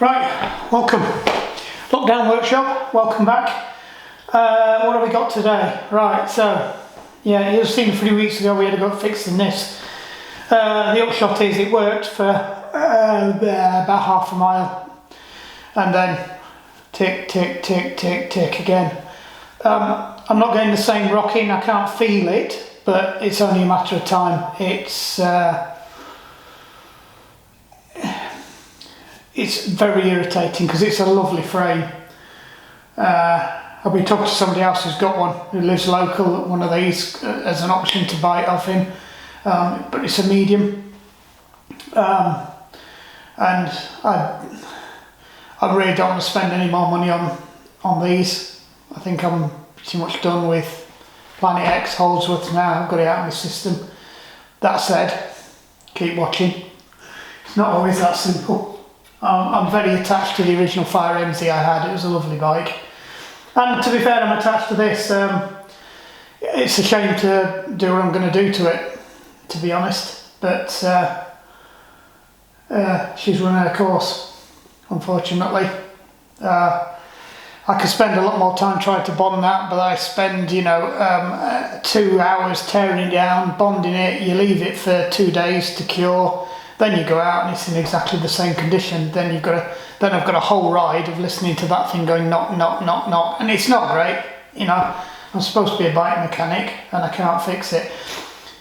Right, welcome. Lockdown workshop, welcome back. What have we got today? Right, so, yeah, you've seen a few weeks ago we had to go fixing this. The upshot is it worked for about half a mile. And then tick, tick, tick, tick, tick again. I'm not getting the same rocking, I can't feel it, but it's only a matter of time. It's very irritating because it's a lovely frame. I've been talking to somebody else who's got one, who lives local, one of these as an option to buy it off him, but it's a medium. And I really don't want to spend any more money on these. I think I'm pretty much done with Planet X Holdsworth now. I've got it out of my system. That said, keep watching. It's not always that simple. I'm very attached to the original Fire MZ I had. It was a lovely bike. And to be fair, I'm attached to this. It's a shame to do what I'm going to do to it, to be honest. But she's run her course, unfortunately. I could spend a lot more time trying to bond that, but I spend, 2 hours tearing it down, bonding it. You leave it for 2 days to cure. Then you go out and it's in exactly the same condition. Then I've got a whole ride of listening to that thing going knock, knock, knock, knock, and it's not great. I'm supposed to be a bike mechanic and I can't fix it.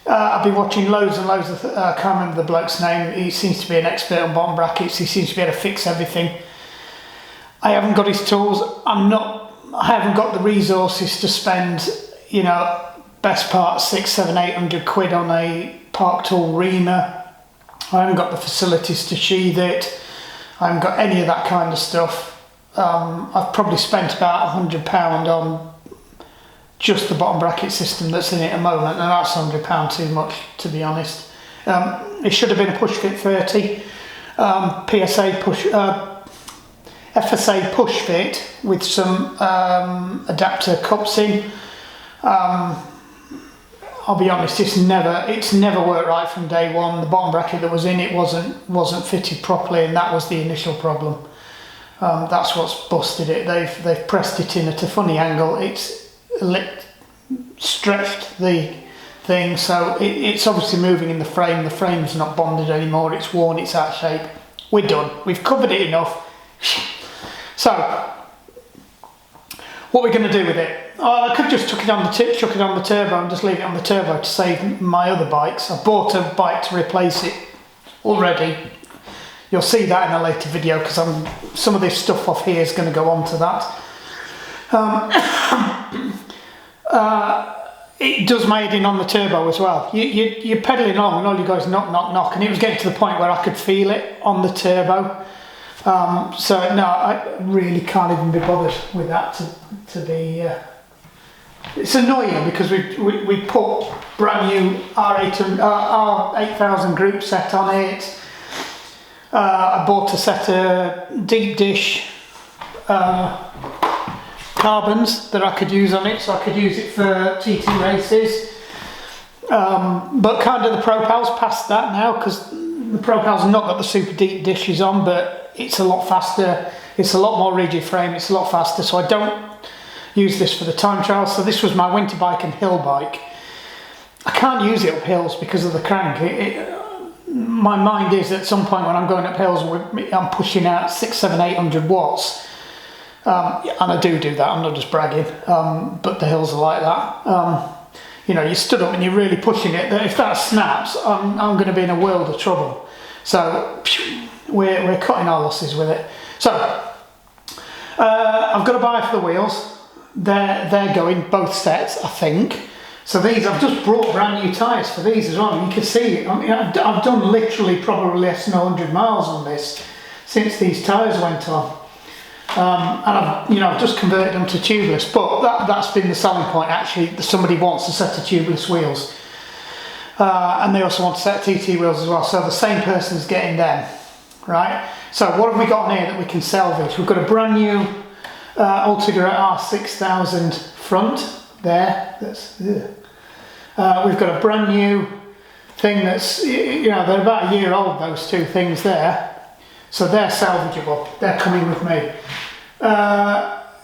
I've been watching loads and loads of. I can't remember the bloke's name. He seems to be an expert on bottom brackets. He seems to be able to fix everything. I haven't got his tools. I haven't got the resources to spend, best part 600, 700, 800 quid on a park tool reamer. I haven't got the facilities to sheathe it. I haven't got any of that kind of stuff. I've probably spent about £100 on just the bottom bracket system that's in it at the moment, and that's £100 too much, to be honest. It should have been a push fit 30, FSA push fit with some adapter cups in. I'll be honest, it's never worked right from day one. The bottom bracket that was in it wasn't fitted properly, and that was the initial problem. That's what's busted it. They've pressed it in at a funny angle. It's stretched the thing, so it's obviously moving in the frame. The frame's not bonded anymore. It's worn. It's out of shape. We're done. We've covered it enough. So, what we're going to do with it? I could just chuck it on the turbo and just leave it on the turbo to save my other bikes. I bought a bike to replace it already. You'll see that in a later video because some of this stuff off here is going to go on to that. It does my head in on the turbo as well. You're pedalling along and all you go is knock, knock, knock, and it was getting to the point where I could feel it on the turbo. So no, I really can't even be bothered with that to be. It's annoying because we put brand new R8000 group set on it. I bought a set of deep dish carbons that I could use on it, so I could use it for TT races. But kind of the Propel's past that now because the Propel's not got the super deep dishes on, but it's a lot faster. It's a lot more rigid frame. It's a lot faster, so I don't use this for the time trial. So this was my winter bike and hill bike. I can't use it up hills because of the crank. My mind is at some point when I'm going up hills, I'm pushing out 600, 700, 800 watts. And I do that. I'm not just bragging. But the hills are like that. You stood up and you're really pushing it. If that snaps, I'm going to be in a world of trouble. So we're cutting our losses with it. So I've got to buy for the wheels. They're going both sets, I think. So these, I've just brought brand new tyres for these as well. You can see it. I've done literally probably less than 100 miles on this since these tyres went on. And I've just converted them to tubeless, but that's been the selling point actually. Somebody wants a set of tubeless wheels. And they also want a set of TT wheels as well. So the same person's getting them, right? So what have we got on here that we can salvage? We've got a brand new Ultegra R6000 front there. We've got a brand new thing that's, they're about a year old, those two things there. So they're salvageable, they're coming with me.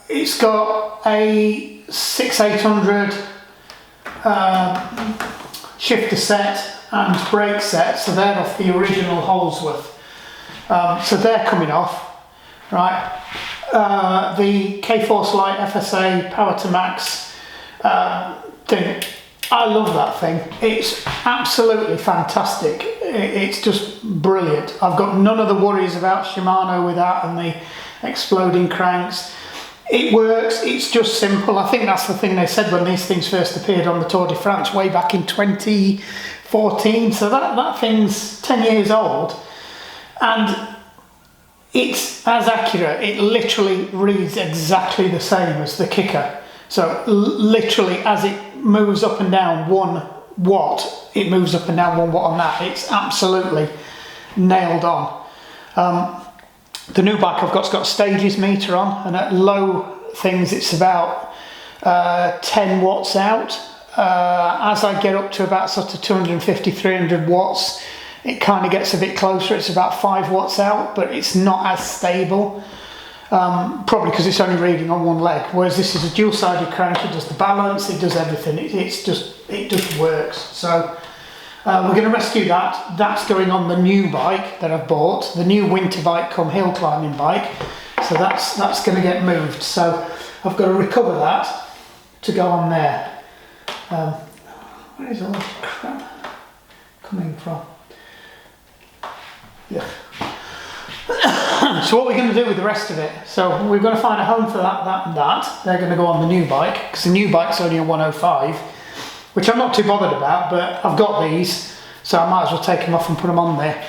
It's got a 6800 shifter set and brake set, so they're off the original Holdsworth. So they're coming off, right? The K-Force Lite FSA Power to Max thing, I love that thing. It's absolutely fantastic. It's just brilliant. I've got none of the worries about Shimano with that and the exploding cranks. It works, it's just simple. I think that's the thing they said when these things first appeared on the Tour de France way back in 2014. So that thing's 10 years old and it's as accurate. It literally reads exactly the same as the Kicker. So literally as it moves up and down 1 watt, it moves up and down 1 watt on that. It's absolutely nailed on. The new bike I've got's got a stages meter on, and at low things it's about 10 watts out. As I get up to about sort of 250, 300 watts, it kind of gets a bit closer. It's about 5 watts out, but it's not as stable. Probably because it's only reading on one leg, whereas this is a dual-sided crank. It does the balance, it does everything. It just works. So we're going to rescue that. That's going on the new bike that I've bought, the new winter bike come hill climbing bike. So that's going to get moved. So I've got to recover that to go on there. Where is all this crap coming from? Yeah. So what we're going to do with the rest of it, so we're going to find a home for that and that. They're going to go on the new bike, because the new bike's only a 105, which I'm not too bothered about, but I've got these, so I might as well take them off and put them on there.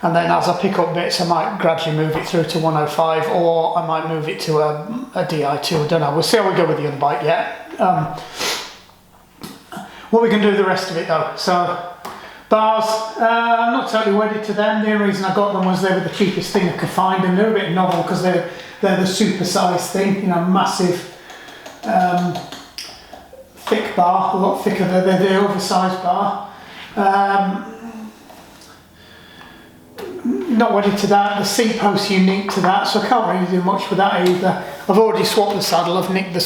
And then as I pick up bits, I might gradually move it through to 105, or I might move it to a Di2, I don't know. We'll see how we go with the other bike yet. What we're going to do with the rest of it though, so bars, I'm not totally wedded to them. The only reason I got them was they were the cheapest thing I could find, and they're a bit novel because they're the super size thing, you know, massive, thick bar, a lot thicker than the oversized bar. Not wedded to that. The seat post's unique to that, so I can't really do much with that either. I've already swapped the saddle. I've nicked the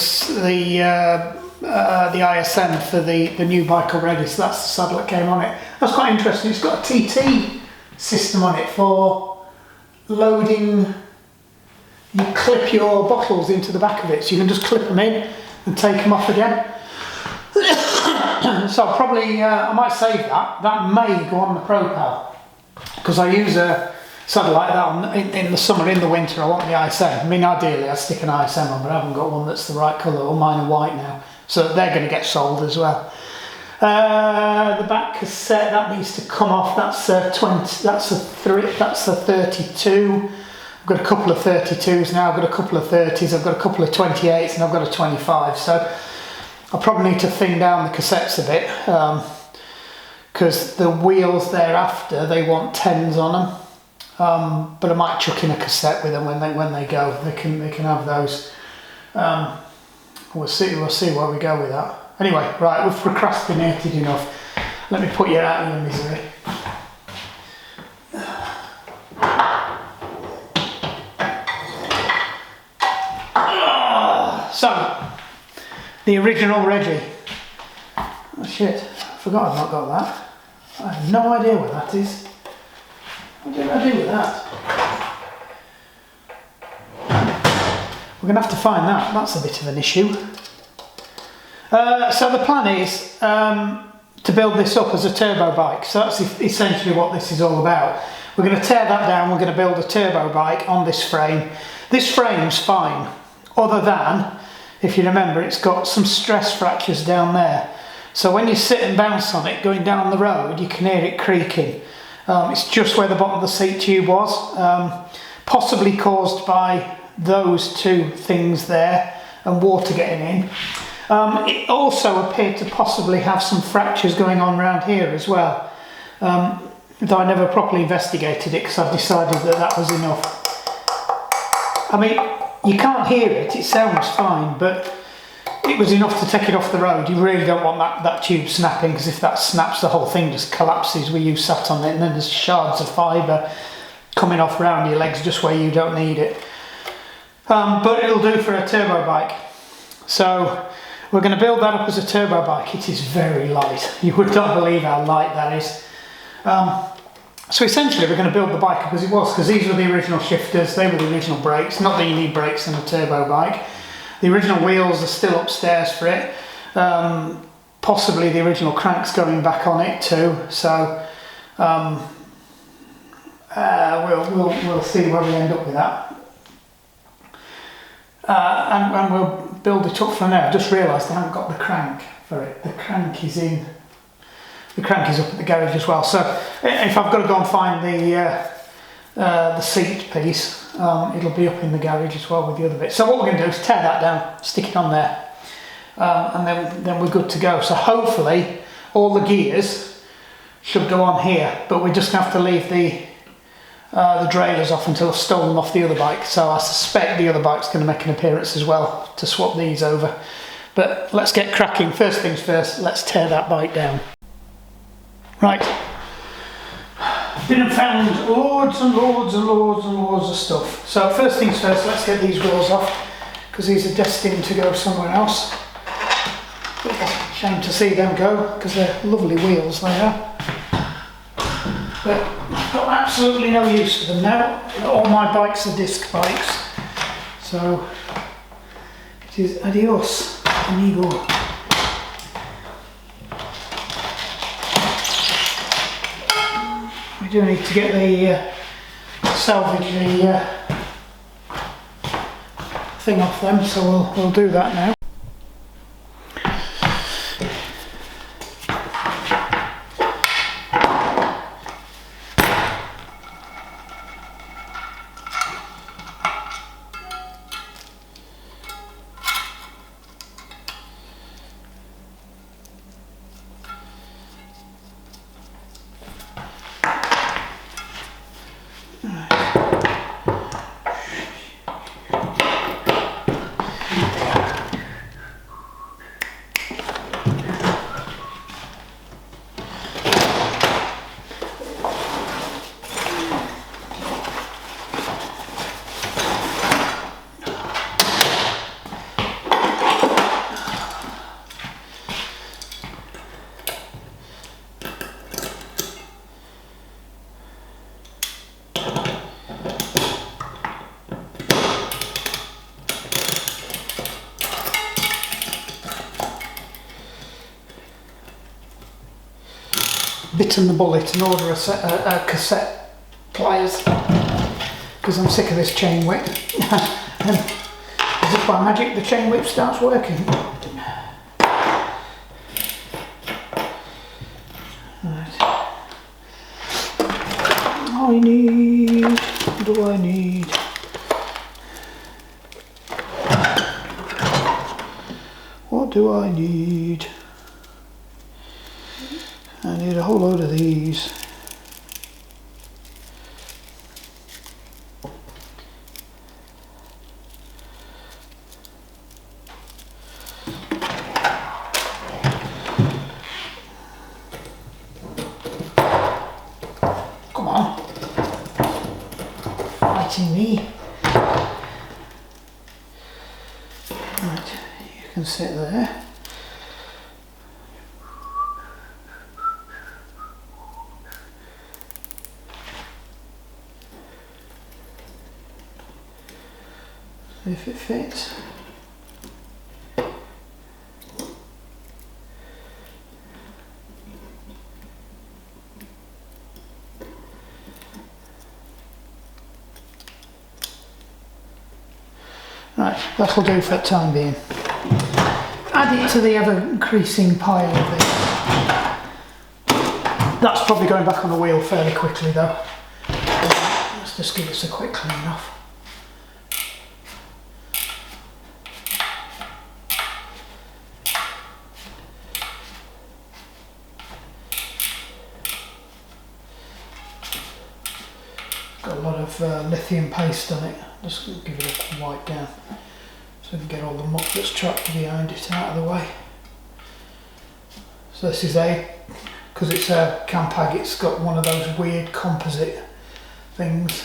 ISM for the new bike already, so that's the saddle that came on it. That's quite interesting. It's got a TT system on it for loading. You clip your bottles into the back of it, so you can just clip them in and take them off again. So probably I might save that. That may go on the Propel, because I use a saddle like that in the summer. In the winter I want the ISM. I mean, ideally I'd stick an ISM on, but I haven't got one that's the right colour. All mine are white now, so they're going to get sold as well. The back cassette, that needs to come off. That's a 20. That's a 32. I've got a couple of 32s now. I've got a couple of 30s. I've got a couple of 28s, and I've got a 25. So I probably need to thin down the cassettes a bit, because the wheels thereafter they want 10s on them. But I might chuck in a cassette with them when they go. They can have those. We'll see where we go with that. Anyway, right, we've procrastinated enough. Let me put you out of your misery. So, the original Reggie. Oh shit, I forgot I've not got that. I have no idea what that is. What did I do with that? We're going to have to find that. That's a bit of an issue. So the plan is to build this up as a turbo bike. So that's essentially what this is all about. We're going to tear that down. We're going to build a turbo bike on this frame. This frame's fine, other than, if you remember, it's got some stress fractures down there. So when you sit and bounce on it going down the road, you can hear it creaking. It's just where the bottom of the seat tube was, possibly caused by those two things there and water getting in. It also appeared to possibly have some fractures going on around here as well, though I never properly investigated it because I've decided that was enough. I mean, you can't hear it, it sounds fine, but it was enough to take it off the road. You really don't want that tube snapping, because if that snaps, the whole thing just collapses where you sat on it, and then there's shards of fibre coming off round your legs just where you don't need it. But it'll do for a turbo bike. So we're going to build that up as a turbo bike. It is very light. You would not believe how light that is. So essentially we're going to build the bike up as it was, because these were the original shifters, they were the original brakes. Not that you need brakes in a turbo bike. The original wheels are still upstairs for it. Possibly the original cranks going back on it too. So we'll see where we end up with that. And we'll build it up from there. I've just realised I haven't got the crank for it. The crank is up at the garage as well. So if I've got to go and find the seat piece, it'll be up in the garage as well with the other bit. So what we're going to do is tear that down, stick it on there, and then we're good to go. So hopefully all the gears should go on here, but we're just going to have to leave the derailleurs off until I've stolen them off the other bike. So I suspect the other bike's going to make an appearance as well to swap these over. But let's get cracking. First things first, let's tear that bike down. Right, been and found loads and loads and loads and loads of stuff. So first things first, let's get these wheels off, because these are destined to go somewhere else. Shame to see them go, because they're lovely wheels they are. But I've got absolutely no use for them now. All my bikes are disc bikes. So it is adios, amigo. We do need to get the salvage the thing off them, so we'll do that now. Bitten the bullet and order a cassette pliers, because I'm sick of this chain whip. And as if by magic the chain whip starts working. Right. What do I need? What do I need? I need a whole load of these. Come on. Fighting me. Right, you can sit there. If it fits. Right, that'll do for the time being. Add it to the ever-increasing pile of this. That's probably going back on the wheel fairly quickly though. Let's just give this a quick clean off. Got a lot of lithium paste on it. Just give it a wipe down so we can get all the muck that's trapped behind it out of the way. So this is because it's a Campag, it's got one of those weird composite things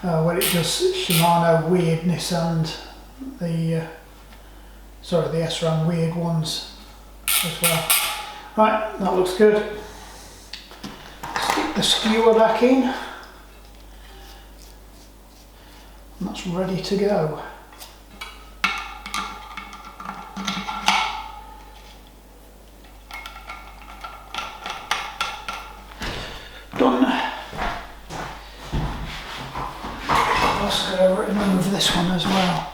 where it does Shimano weirdness and the SRAM weird ones as well. Right, that looks good. Stick the skewer back in, and that's ready to go. Done. Just going to remove this one as well.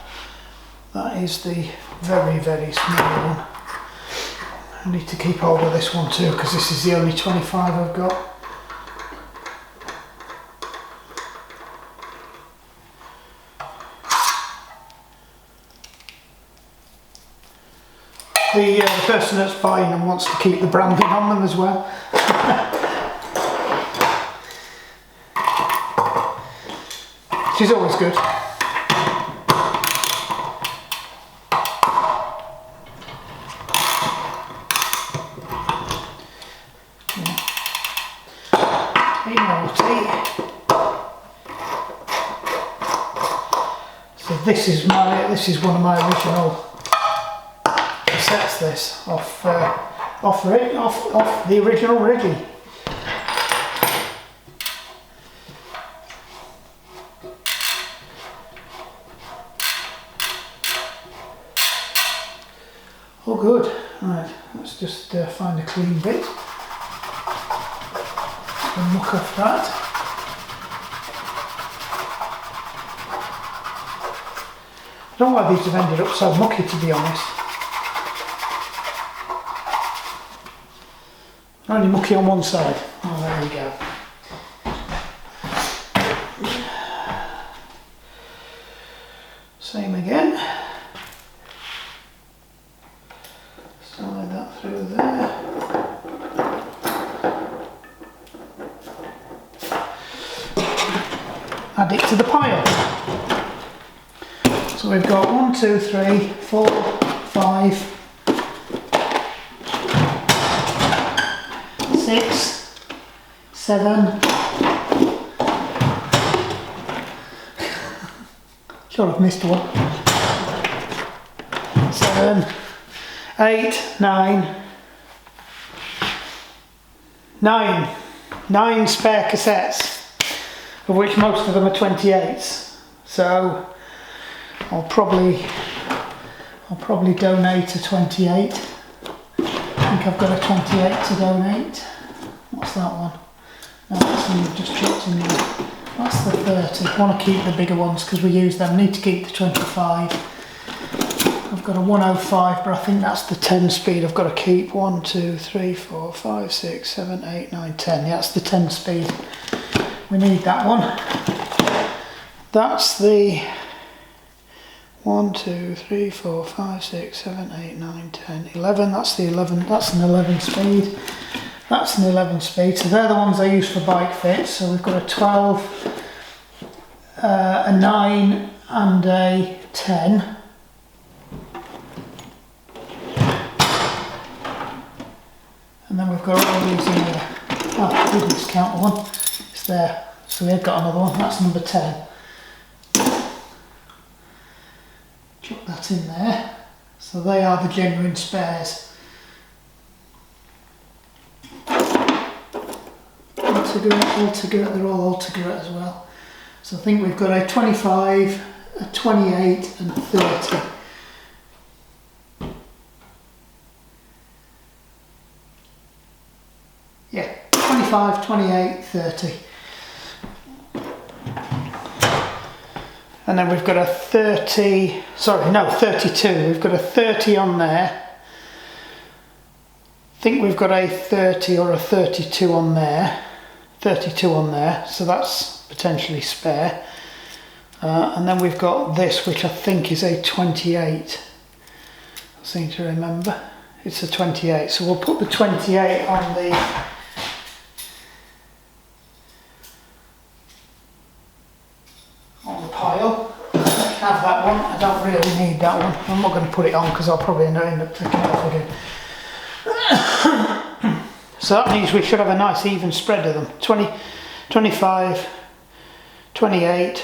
That is the very, very small one. I need to keep hold of this one too because this is the only 25 I've got. The person that's buying them wants to keep the branding on them as well. Which is always good. So this is one of my original cassettes. This off the original Ridley. Oh good. Right, let's just find a clean bit. And muck off that. I don't know why these have ended up so mucky, to be honest. Only mucky on one side. Oh, there we go. Same again. Slide that through there. Add it to the pile. So we've got 1, 2, 3, 4, 5, 6, 7. Sure, I've missed one. 7, 8, 9. 9 spare cassettes, of which most of them are 28s. So I'll probably donate a 28. I think I've got a 28 to donate. What's that one? No, that's one you've just chucked in there. That's the 30. I want to keep the bigger ones because we use them. Need to keep the 25. I've got a 105, but I think that's the 10 speed I've got to keep. 1, 2, 3, 4, 5, 6, 7, 8, 9, 10. Yeah, that's the 10 speed. We need that one. That's the 1, 2, 3, 4, 5, 6, 7, 8, 9, 10, 11. That's the 11. That's an 11 speed. That's an 11 speed. So they're the ones I use for bike fits. So we've got a 12, a 9, and a 10. And then we've got all these in here. Oh, I didn't discount the one. It's there. So we've got another one. That's number 10. Chuck that in there. So they are the genuine spares. Altogether, they're all altogether as well. So I think we've got a 25, a 28 and a 30. Yeah, 25, 28, 30. And then we've got a 30, sorry, no, 32. We've got a 30 on there. I think we've got a 30 or a 32 on there. 32 on there, so that's potentially spare. And then we've got this, which I think is a 28. I seem to remember. It's a 28, so we'll put the 28 on the pile. I can have that one. I don't really need that one. I'm not going to put it on because I'll probably end up taking it off again. So that means we should have a nice even spread of them. 20, 25, 28,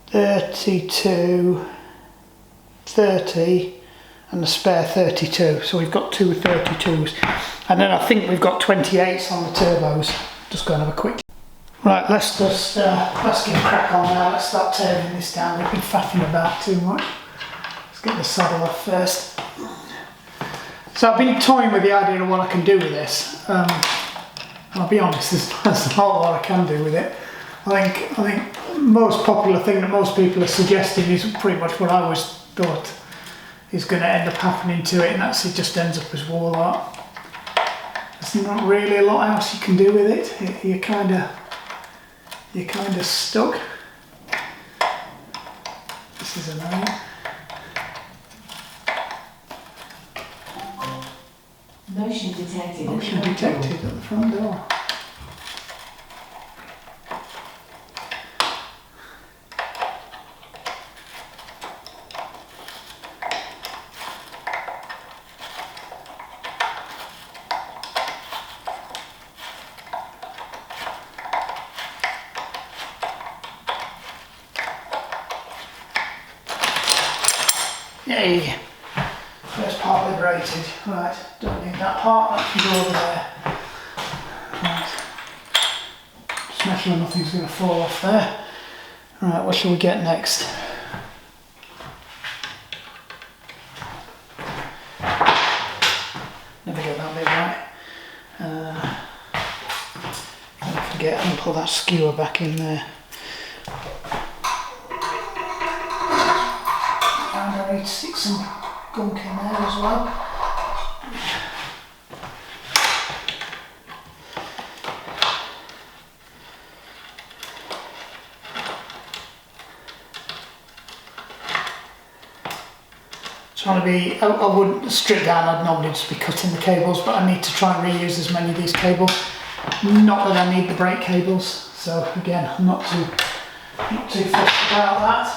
32, 30 and the spare 32, so we've got two 32s, and then I think we've got 28s on the turbos. Just go and have a quick. Right, let's get a crack on now. Let's start tearing this down. We've been faffing about too much. Let's get the saddle off first. So I've been toying with the idea of what I can do with this. And I'll be honest, there's not a lot I can do with it. I think most popular thing that most people are suggesting is pretty much what I always thought is going to end up happening to it, and that's it just ends up as wall art. There's not really a lot else you can do with it. You're kind of stuck. This is annoying. Motion detected. Motion detected at the front door. Yay! First part liberated. Right, don't need that part, that can go over there. Right. Just make sure nothing's going to fall off there. Right, what shall we get next? Never get that bit right. Don't forget and pull that skewer back in there. I need to stick some gunk in there as well. Trying to be, I wouldn't strip down, I'd normally just be cutting the cables, but I need to try and reuse as many of these cables. Not that I need the brake cables, so again, I'm not too fussed about that.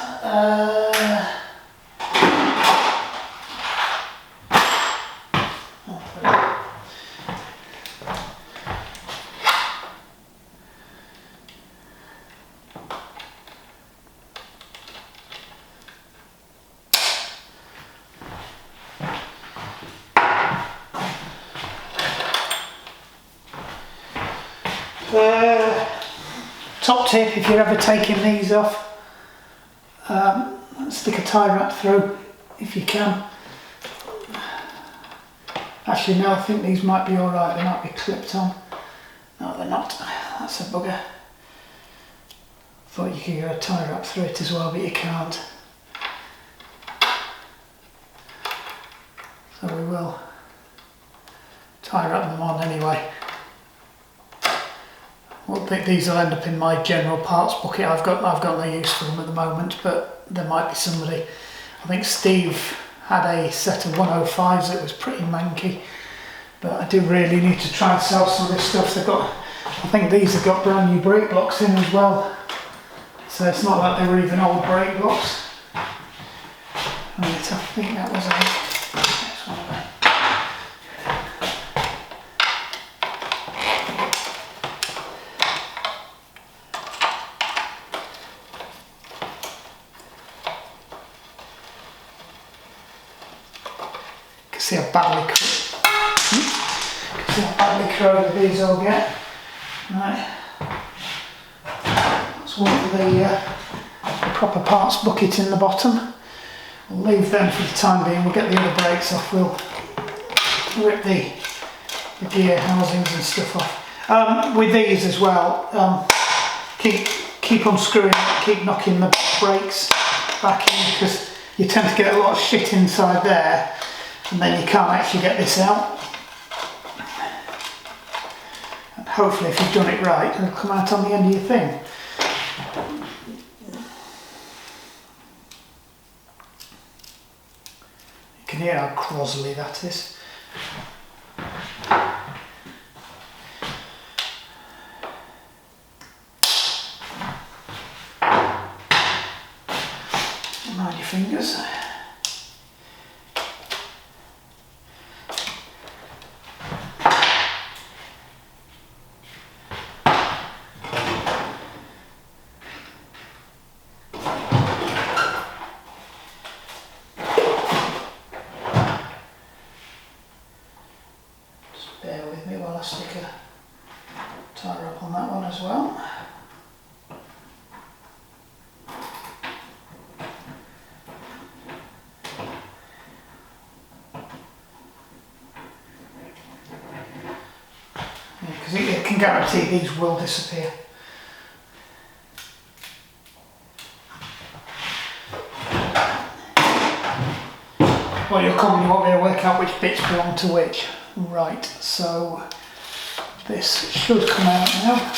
Top tip, if you're ever taking these off, stick a tie wrap through if you can. Actually no, I think these might be alright, they might be clipped on. No, they're not. That's a bugger. Thought you could get a tie wrap through it as well, but you can't. So we will tie wrap them on anyway. Well, these will end up in my general parts bucket. I've got no use for them at the moment, but there might be somebody. I think Steve had a set of 105s that was pretty manky, but I do really need to try and sell some of this stuff. I think these have got brand new brake blocks in as well, so it's not like they were even old brake blocks. Right, I think that was that's one of them. See how badly corroded these all get. Right. That's one for the proper parts bucket in the bottom. We'll leave them for the time being. We'll get the other brakes off. We'll rip the gear housings and stuff off. With these as well, keep unscrewing, keep knocking the brakes back in, because you tend to get a lot of shit inside there. And then you can't actually get this out. And hopefully if you've done it right, it'll come out on the end of your thing. You can hear how crossly that is. Mind your fingers. stick a tyre up on that one as well. Because it can guarantee these will disappear. Well, you'll commonly want me to work out which bits belong to which. Right, so this should come out now.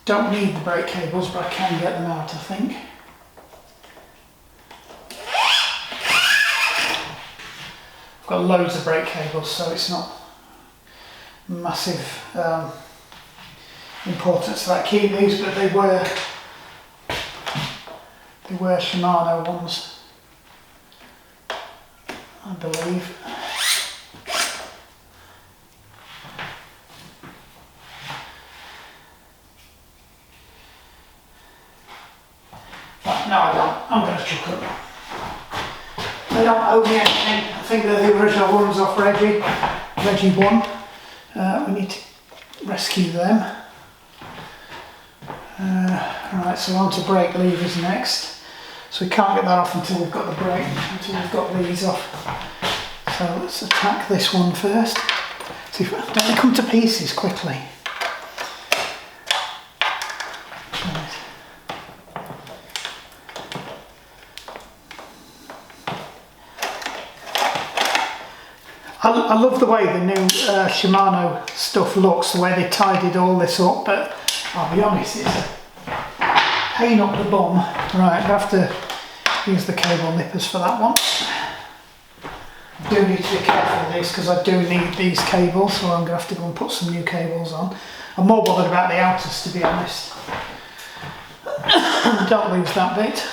Don't need the brake cables, but I can get them out, I think. I've got loads of brake cables, so it's not massive importance that I keep these, but they were Shimano ones, I believe. But no, I don't. I'm going to chuck them. They don't owe me anything. I think they're the original ones off Reggie 1. We need to rescue them. Right, so on to brake levers next. So we can't get that off until we've got the brake, until we've got these off. So let's attack this one first. See if don't they come to pieces quickly. Right. I love the way the new Shimano stuff looks, the way they tidied all this up, but I'll be honest, it's a pain up the bum. Right, I have to use the cable nippers for that one. I do need to be careful with these because I do need these cables, so I'm going to have to go and put some new cables on. I'm more bothered about the outers, to be honest. Don't lose that bit.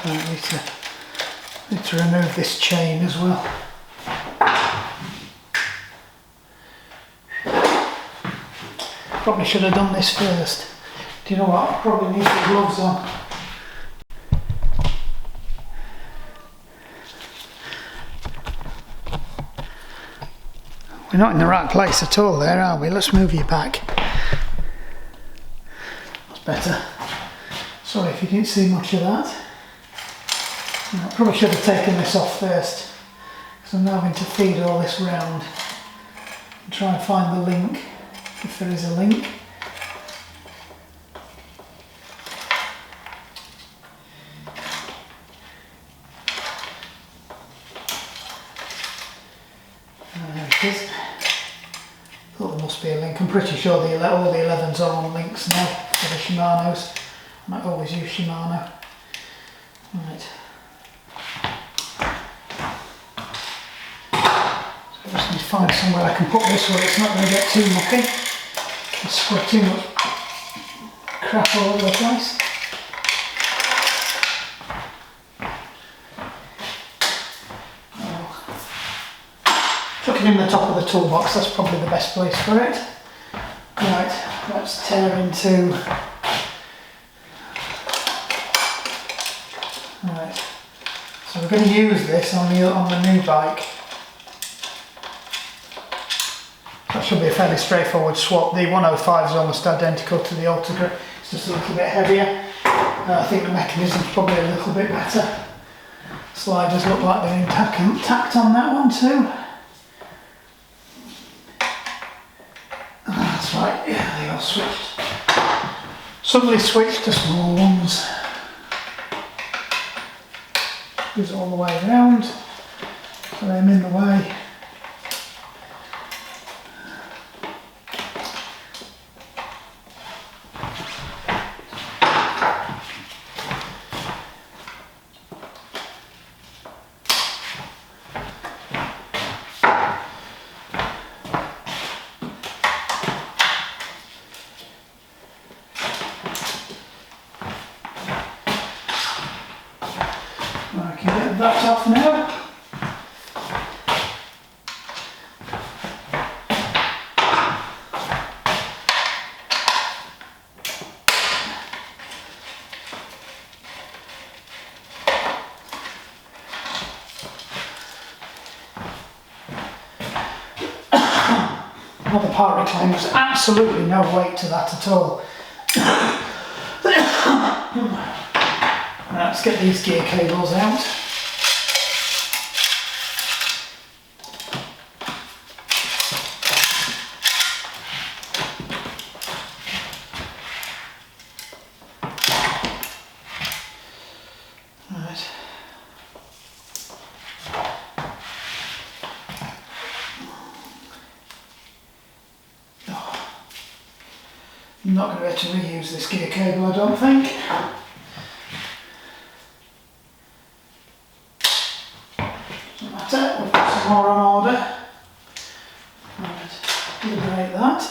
I need to remove this chain as well. Probably should have done this first. Do you know what? I probably need the gloves on. We're not in the right place at all there, are we? Let's move you back. That's better. Sorry if you didn't see much of that. I probably should have taken this off first, because I'm now having to feed all this round and try and find the link, if there is a link. There it is. Thought there must be a link. I'm pretty sure all the 11s are on links now for the Shimanos. I might always use Shimano. Right. I just need to find somewhere I can put this where it's not going to get too mucky and spread too much crap all over the place. Chuck it in the top of the toolbox, that's probably the best place for it. Right, let's tear into... Right, so we're going to use this on the new bike. That should be a fairly straightforward swap. The 105 is almost identical to the Ultra, it's just a little bit heavier. I think the mechanism's probably a little bit better. Sliders look like they're intact on that one too. That's right, yeah, they all switched. Suddenly switched to small ones. Goes all the way around, so I'm in the way. I can get that off now. Well, the part reclaimer, there's absolutely no weight to that at all. Right, let's get these gear cables out. Right. I'm not going to be able to reuse this gear cable, I don't think. Doesn't matter, we've got some more on order. Right, liberate that.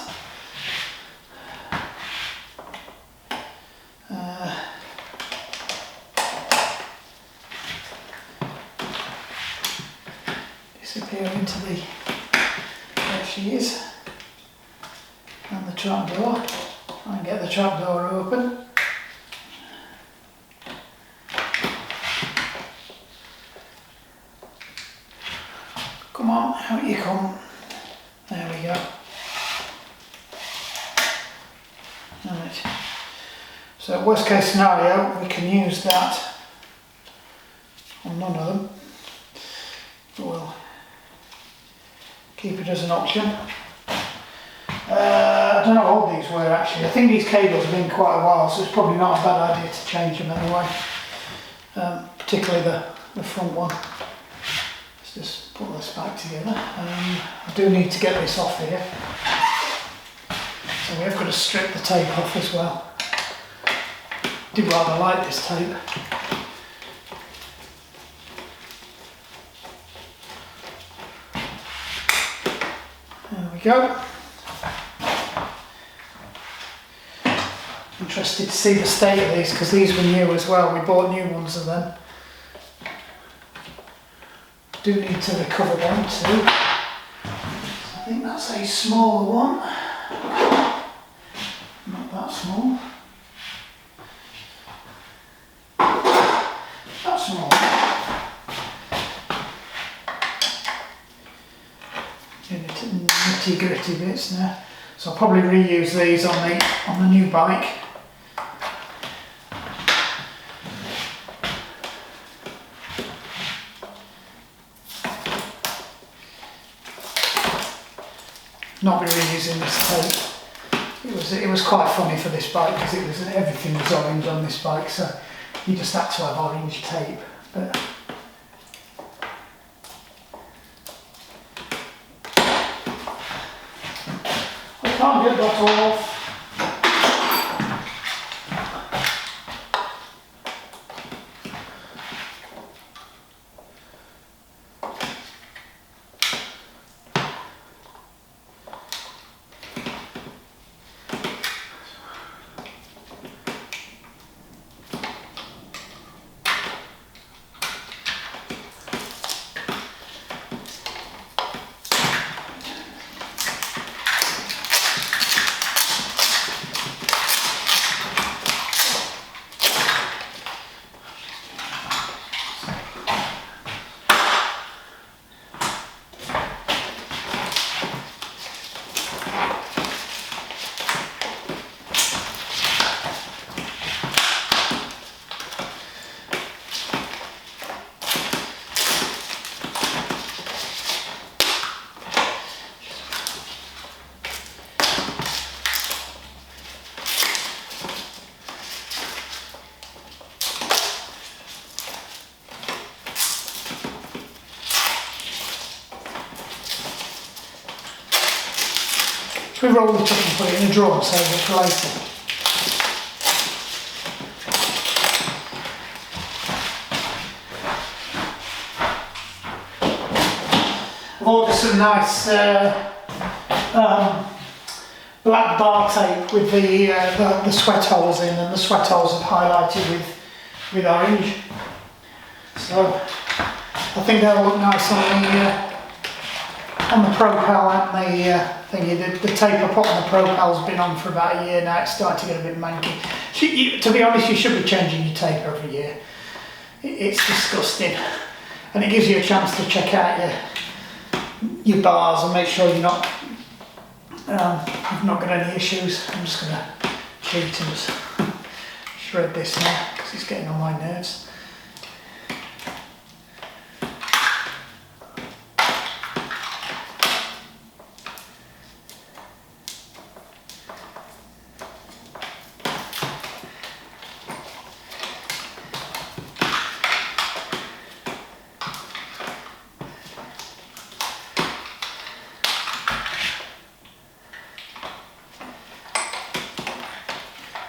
Disappear into the, there she is, and the trapdoor. Try and get the trapdoor open. Come on, out you come. There we go. Right. So worst case scenario, we can use that on none of them. But we'll keep it as an option. I don't know how old these were actually. I think these cables have been quite a while, so it's probably not a bad idea to change them anyway. Particularly the front one. Let's just put this back together. I do need to get this off here. So we have got to strip the tape off as well. I do rather like this tape. There we go. Interested to see the state of these because these were new as well. We bought new ones of them. Do need to recover them too. I think that's a smaller one. Not that small. That's small. Nitty gritty bits now. So I'll probably reuse these on the new bike. Not be reusing this tape. It was quite funny for this bike because everything was orange on this bike, so you just had to have orange tape. But I can't get that off. So we roll it up and put it in a drawer and save it for later. I've ordered some nice black bar tape with the sweat holes in, and the sweat holes are highlighted with orange. So I think they'll look nice on the Propel and the thingy. The tape I put on the Propel's been on for about a year now. It's starting to get a bit manky. To be honest, you should be changing your tape every year. It's disgusting, and it gives you a chance to check out your bars and make sure you've not got any issues. I'm just going to cheat and just shred this now because it's getting on my nerves.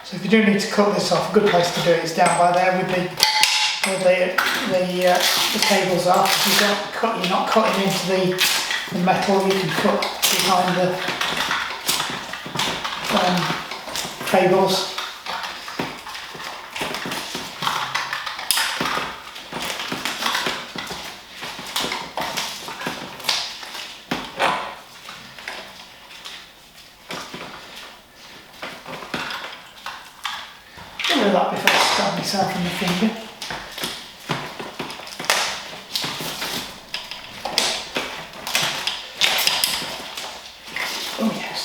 So if you do need to cut this off, a good place to do it is down by there with the cables are. If you're not cutting into the metal, you can cut behind the cables. That before I stab myself in the finger. Oh yes.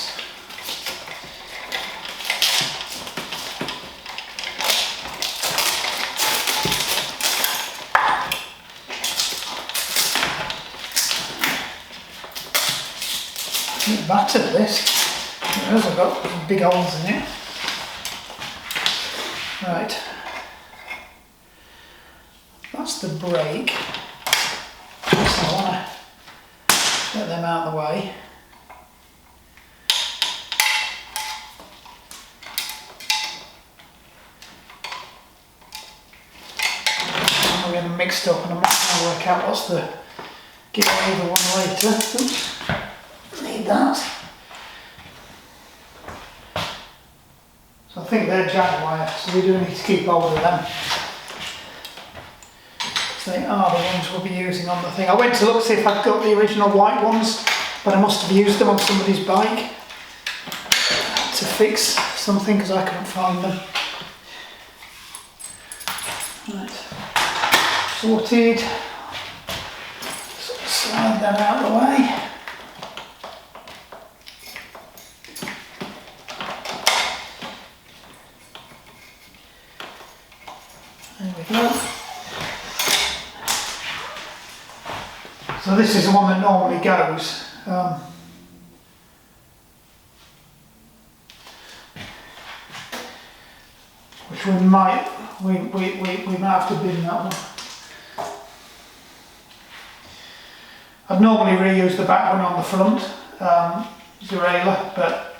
It's battered this. There's got big holes in it. Right, that's the brake, so I want to get them out of the way. I'm getting mixed up and I'm not going to work out what's the giveaway one later. Oops, need that. I think they're jag wire, so we do need to keep hold of them. So they are the ones we'll be using on the thing. I went to look to see if I'd got the original white ones, but I must have used them on somebody's bike to fix something because I couldn't find them. Right, sorted. So slide them out of the way. There we go. So this is the one that normally goes. Which we might have to bin that one. I'd normally reuse the back one on the front derailleur, but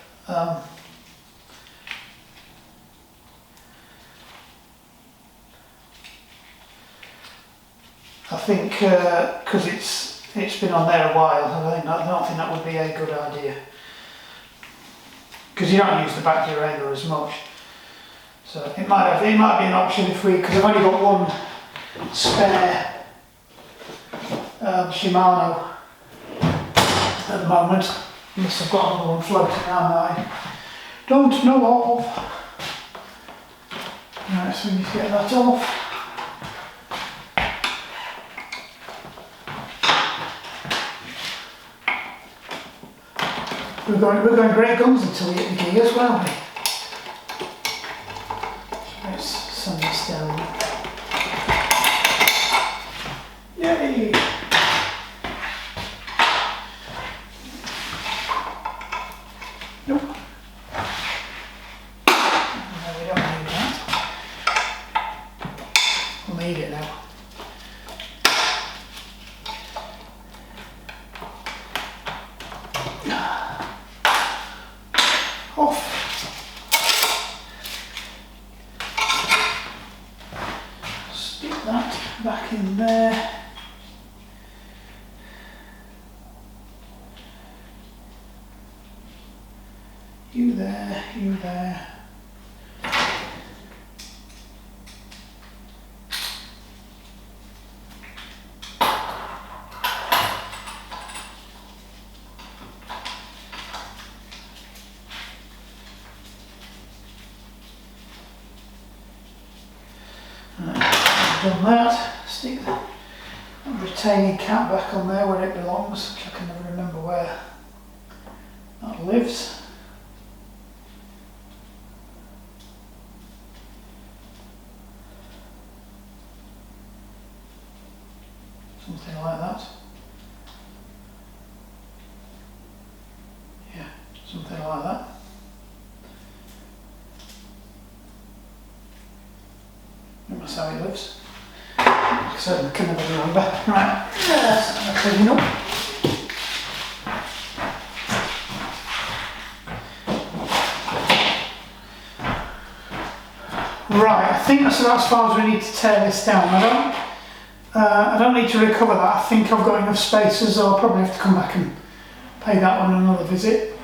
I think because it's been on there a while, I don't think that would be a good idea. Because you don't use the back derailleur as much, so it might be an option because I've only got one spare Shimano at the moment, unless I've got another one floating around that I don't know of. Right, so we need to get that off. We're going great guns until we hit the gears, won't we? Let's send this down. Yay! Nope. No, we don't need that. We'll need it now. back in there. You there, you there. Done that. Stick the retaining cap back on there where it belongs, which I can never remember where that lives. Something like that. Yeah, something like that. That's how he lives. I certainly can never remember. Right, that's clean up. Right, I think that's about as far as we need to tear this down. I don't need to recover that. I think I've got enough spaces, so I'll probably have to come back and pay that one another visit.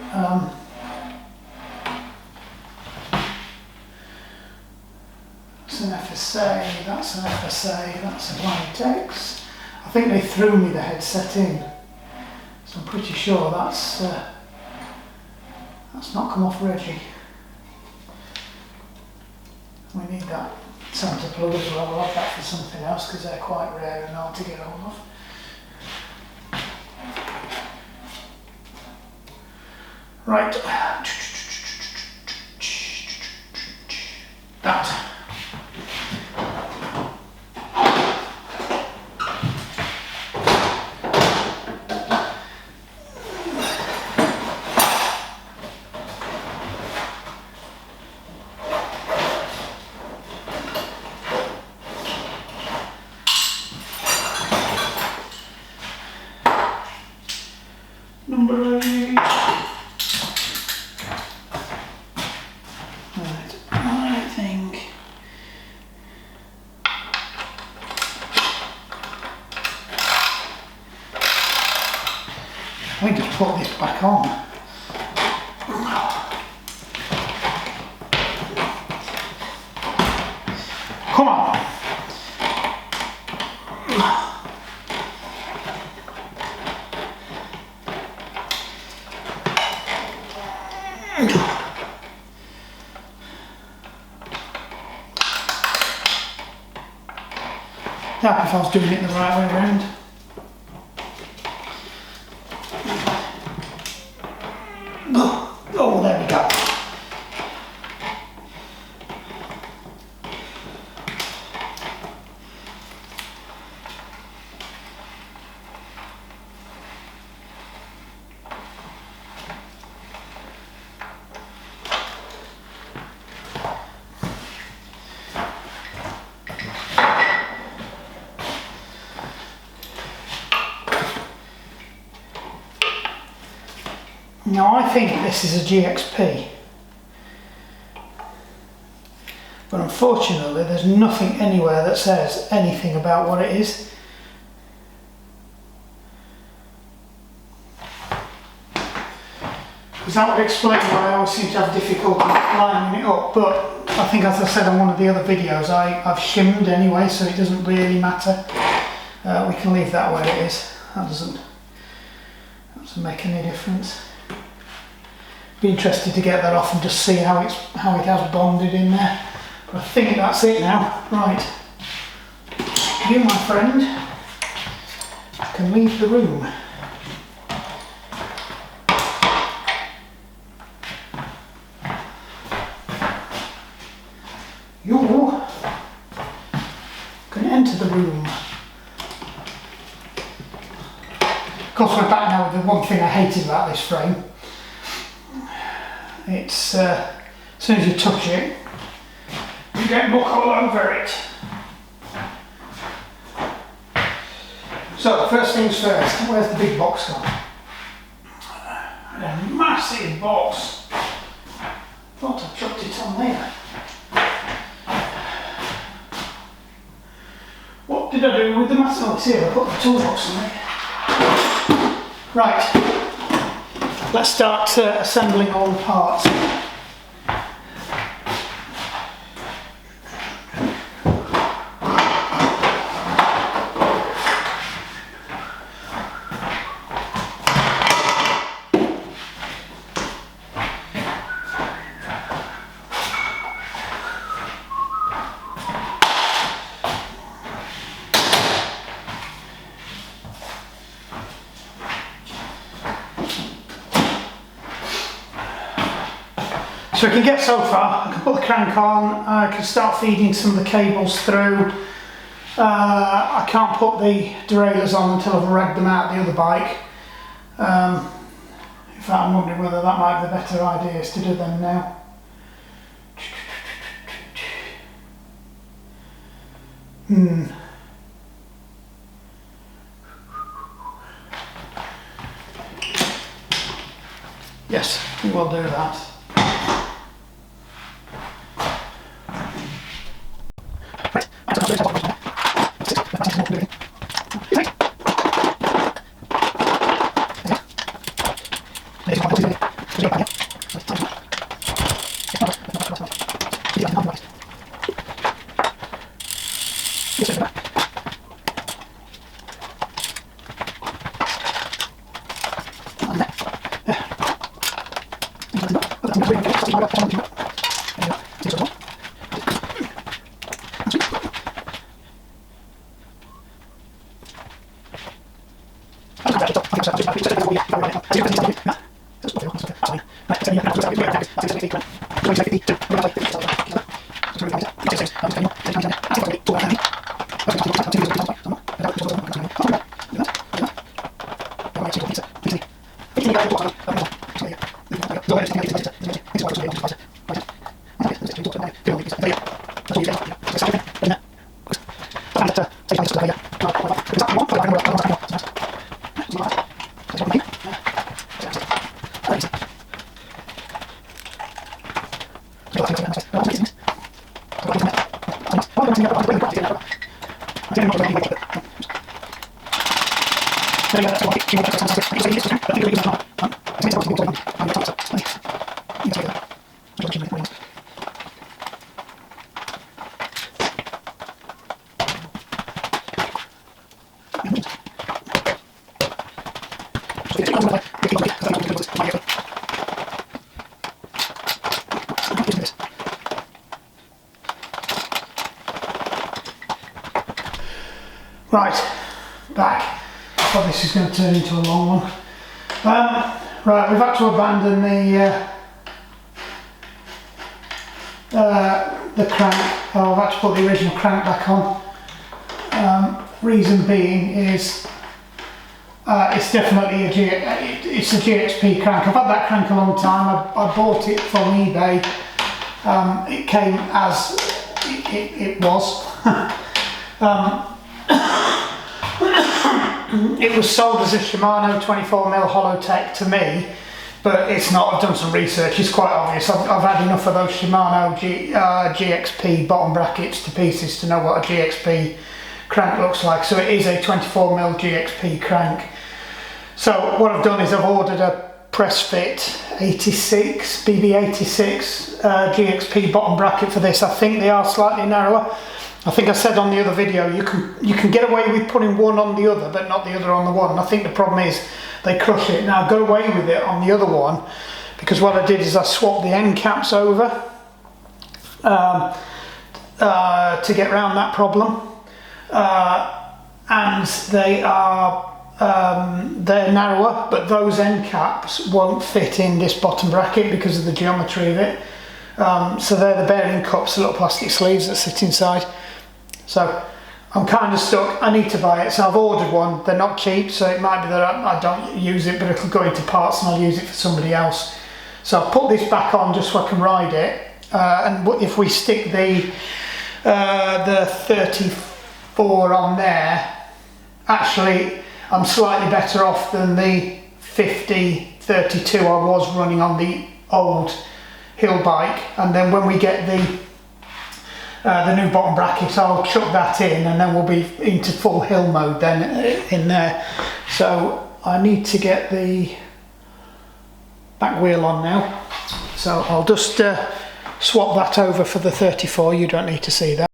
That's an FSA, that's an FSA, that's a blind text. I think they threw me the headset in, so I'm pretty sure that's not come off ready. We need that centre plug as well. We'll have that for something else because they're quite rare and hard to get hold of. Right. That. Number 8. Right, I think we just put this back on. Come on. Yeah, if I was doing it the right way around. Oh, there we go. Now I think this is a GXP, but unfortunately there's nothing anywhere that says anything about what it is. Because that would explain why I always seem to have difficulty lining it up, but I think, as I said on one of the other videos, I've shimmed anyway, so it doesn't really matter. We can leave that where it is. That doesn't make any difference. Be interested to get that off and just see how it has bonded in there. But I think that's it now. Right, you, my friend, can leave the room. You can enter the room. Of course, we're back now with the one thing I hated about this frame. It's as soon as you touch it, you get muck all over it. So first things first, where's the big box gone? A massive box. Thought I chucked it on there. What did did I do with the master? Oh, it's here, I put the toolbox in there. Right, let's start assembling all the parts. So I can get so far, I can put the crank on, I can start feeding some of the cables through. I can't put the derailleurs on until I've ragged them out the other bike. In fact, I'm wondering whether that might be the better idea is to do them now. Yes, we will do that. Right, back. Oh, this is going to turn into a long one. Right, we've had to abandon the crank. Oh, I've had to put the original crank back on. Reason being is it's definitely it's a GXP crank. I've had that crank a long time. I bought it from eBay. It came as it was. It was sold as a Shimano 24mm Holotech to me, but it's not. I've done some research, it's quite obvious. I've had enough of those Shimano GXP bottom brackets to pieces to know what a GXP crank looks like. So it is a 24mm GXP crank. So what I've done is I've ordered a press fit 86, BB86 GXP bottom bracket for this. I think they are slightly narrower. I think I said on the other video you can get away with putting one on the other but not the other on the one. And I think the problem is they crush it. Now I got away with it on the other one because what I did is I swapped the end caps over to get around that problem, and they're narrower, but those end caps won't fit in this bottom bracket because of the geometry of it. So they're the bearing cups, the little plastic sleeves that sit inside. So I'm kind of stuck. I need to buy it, so I've ordered one. They're not cheap, so it might be that I don't use it, but it'll go into parts and I'll use it for somebody else. So I'll put this back on just so I can ride it, and if we stick the 34 on there, actually I'm slightly better off than the 50-32 I was running on the old hill bike. And then when we get the the new bottom bracket, I'll chuck that in and then we'll be into full hill mode then in there. So I need to get the back wheel on now. So I'll just swap that over for the 34, you don't need to see that.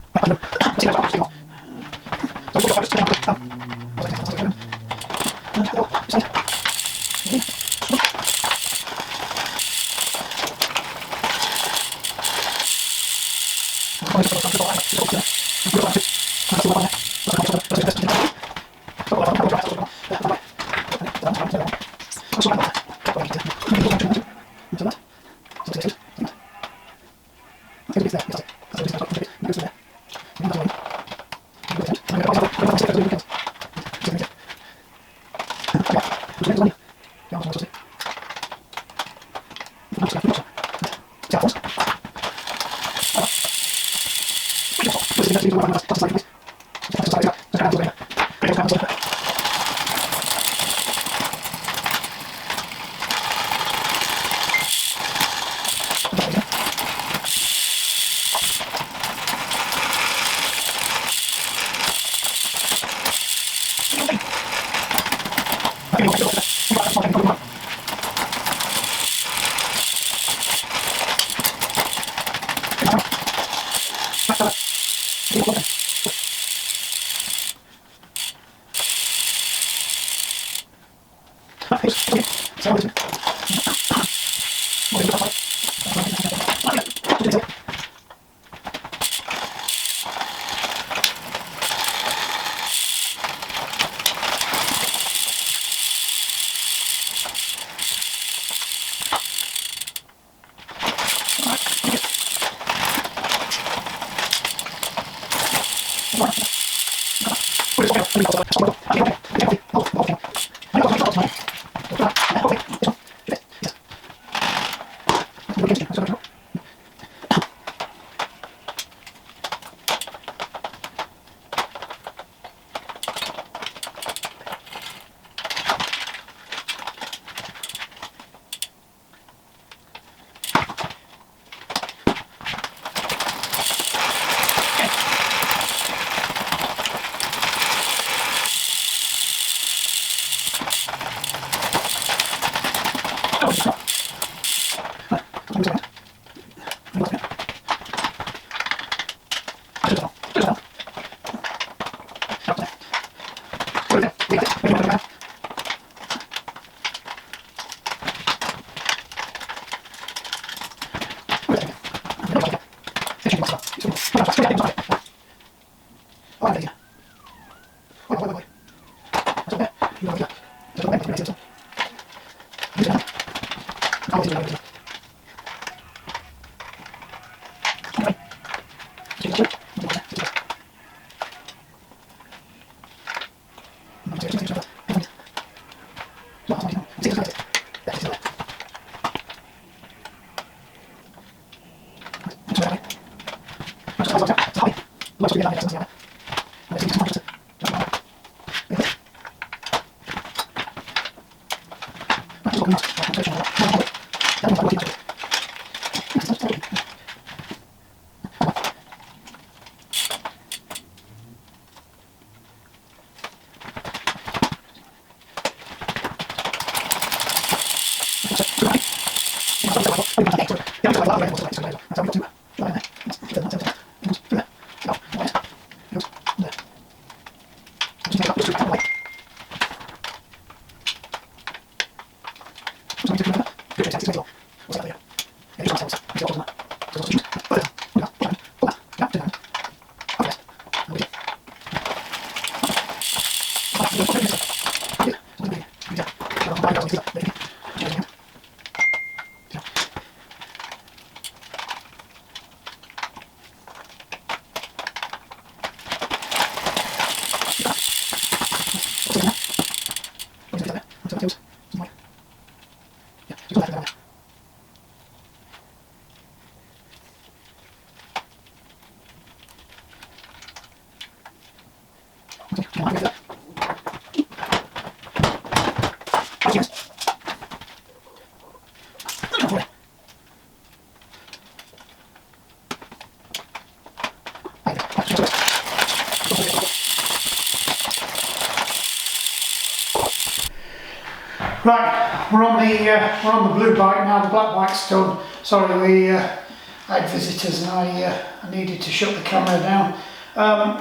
Right, we're on the blue bike now. The black bike's done. Sorry, I had visitors and I needed to shut the camera down.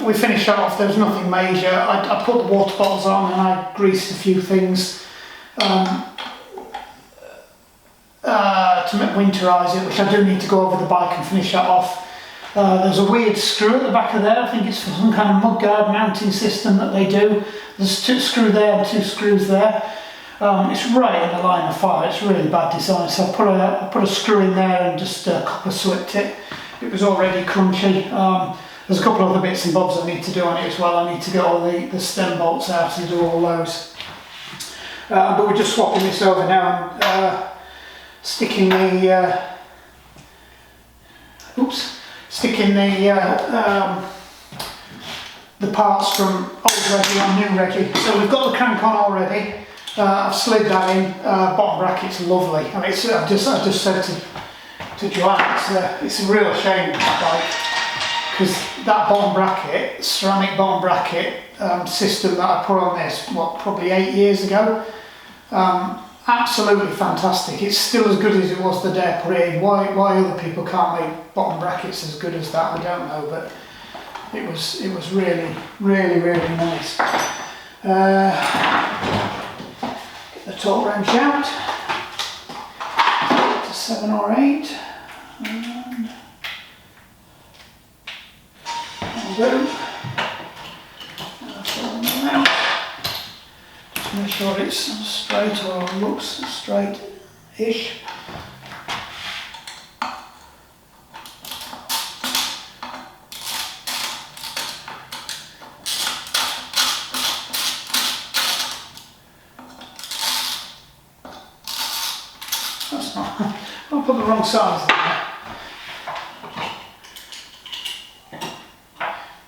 We finished that off. There was nothing major. I put the water bottles on and I greased a few things to winterise it, which I do need to go over the bike and finish that off. There's a weird screw at the back of there. I think it's for some kind of mudguard mounting system that they do. There's 2 screws there and 2 screws there. It's right in the line of fire. It's really bad design, so I put a screw in there and just copper swept it. It was already crunchy. There's a couple of other bits and bobs I need to do on it as well. I need to get all the stem bolts out and do all those. But we're just swapping this over now and sticking the parts from old Reggie on new Reggie. So we've got the crank on already. I've slid that in. Bottom bracket's lovely. I mean, I just said to Joanne, it's a real shame, like, because that bottom bracket, ceramic bottom bracket system that I put on this, probably 8 years ago. Absolutely fantastic. It's still as good as it was the day I put it in. Why other people can't make bottom brackets as good as that, I don't know, but it was really, really, really nice. Get the torque wrench out to 7 or 8, and that'll do. Make sure it's straight or looks straight-ish. That's not. I'll put the wrong size there.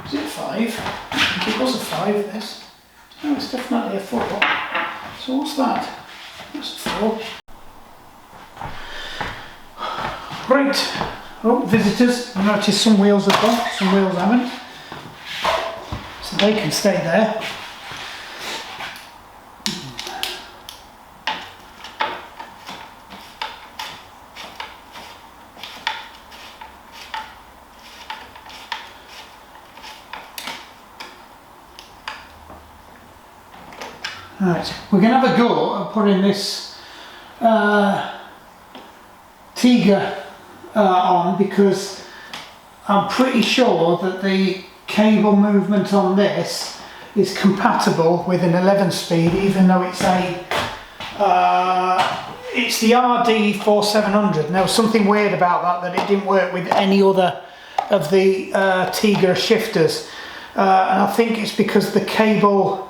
Is it 5? I think it was a 5. This. No, it's definitely a 4. So what's that? That's a 4. Right. Oh, visitors. I noticed some wheels have gone, some wheels haven't. So they can stay there. Right, we're going to have a go at putting this Tiger on, because I'm pretty sure that the cable movement on this is compatible with an 11-speed, even though it's it's the RD4700. Now, something weird about that it didn't work with any other of the Tiger shifters, and I think it's because the cable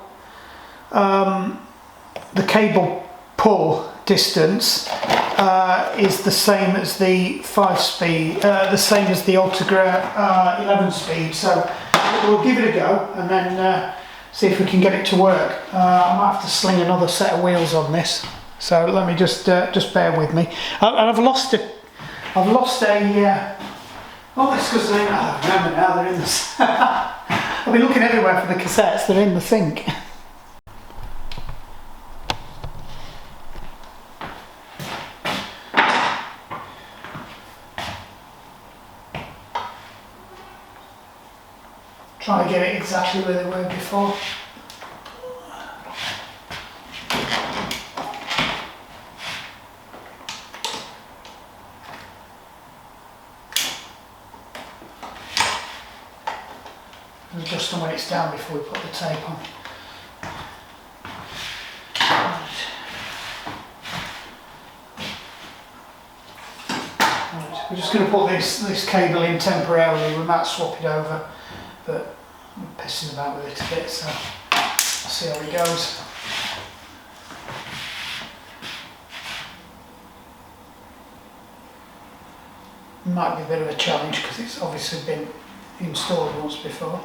pull distance is the same as the 5-speed, the same as the Ultegra 11-speed. So we'll give it a go and then see if we can get it to work. I might have to sling another set of wheels on this. So let me just bear with me. And I've lost a. Oh, it's because I remember now. They're in the. I've been looking everywhere for the cassettes. They're in the sink. Try to get it exactly where they were before. Adjust them when it's down before we put the tape on. Right, we're just going to put this cable in temporarily. We might swap it over, but I'm pissing about with it a bit, so I'll see how it goes. Might be a bit of a challenge because it's obviously been installed once before.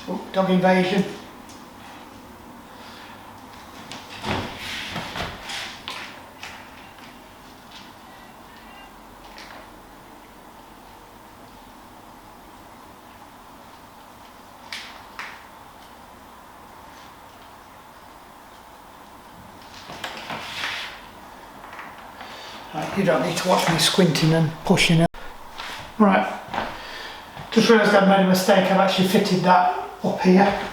Oh, dog invasion. You don't need to watch me squinting and pushing it. Right, just realised I've made a mistake. I've actually fitted that up here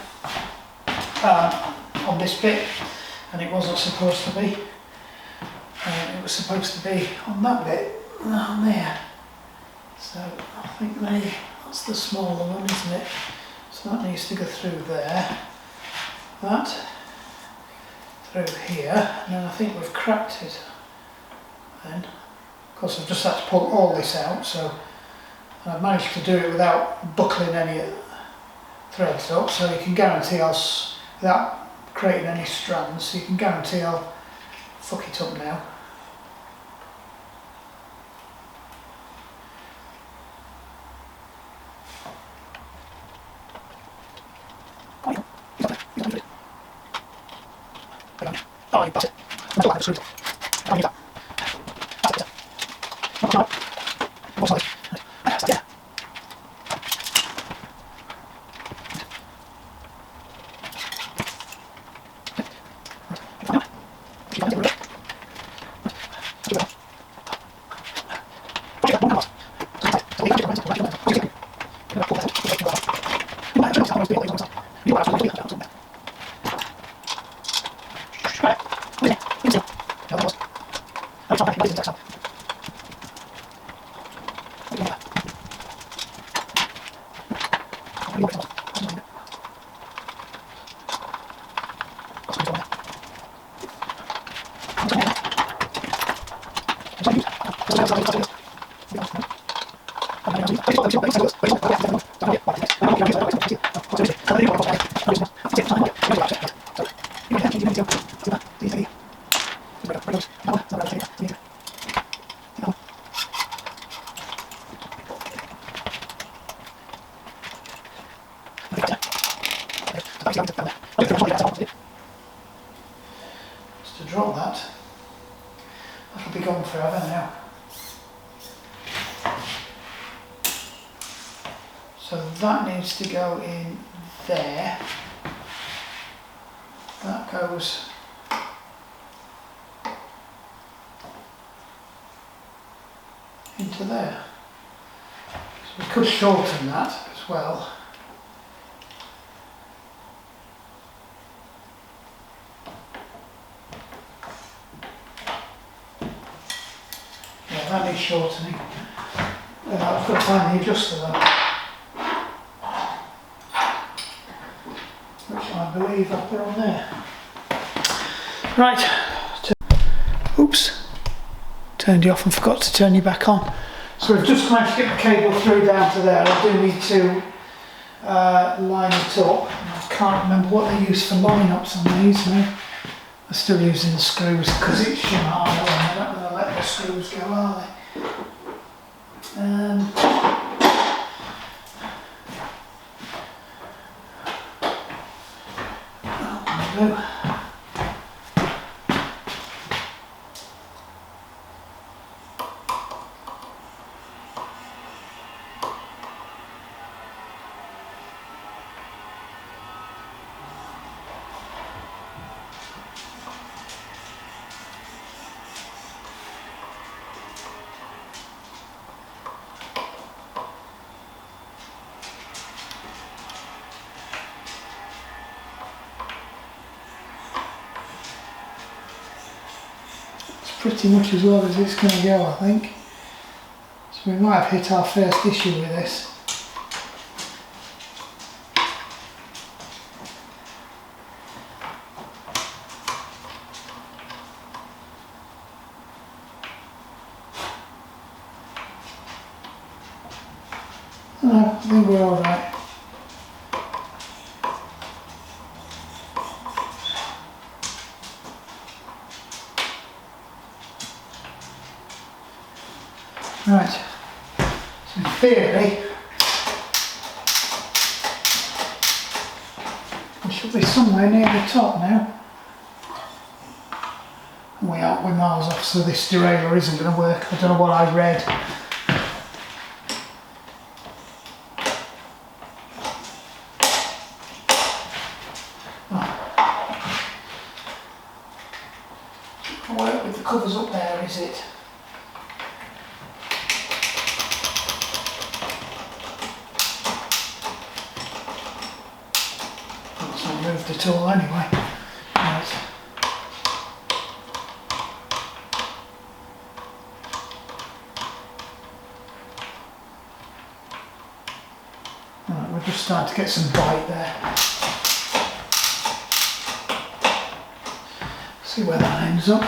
on this bit, and it wasn't supposed to be. It was supposed to be on that bit, down there. So I think maybe that's the smaller one, isn't it? So that needs to go through there, that through here, and then I think we've cracked it. Then, of course, I've just had to pull all this out, so and I've managed to do it without buckling any threads up, so you can guarantee without creating any strands, so you can guarantee I'll fuck it up now. Oh, you bastard. I don't have screws. I need that. That's it. What's not? What's not? Yeah. Just to drop that, that'll be gone forever now. So that needs to go in there. That goes into there. So we could shorten that as well. Yeah, that needs shortening. I've got to find the adjuster though, which I believe I've put on there. Right. Oops. Turned you off and forgot to turn you back on. So we've just managed to get the cable through down to there. I do need to line it up. I can't remember what they use for line ups on these now. I'm still using the screws because it's Shimano and they're not going to let the screws go, are they? There we go. Pretty much as well as it's going to go, I think. So we might have hit our first issue with this. No, I think we're alright. Right, so in theory, we should be somewhere near the top now. We're miles off, so this derailleur isn't going to work. I don't know what I read. Oh. Work with the covers up there, is it? used at all anyway. Right. Right, we're just starting to get some bite there. See where that ends up.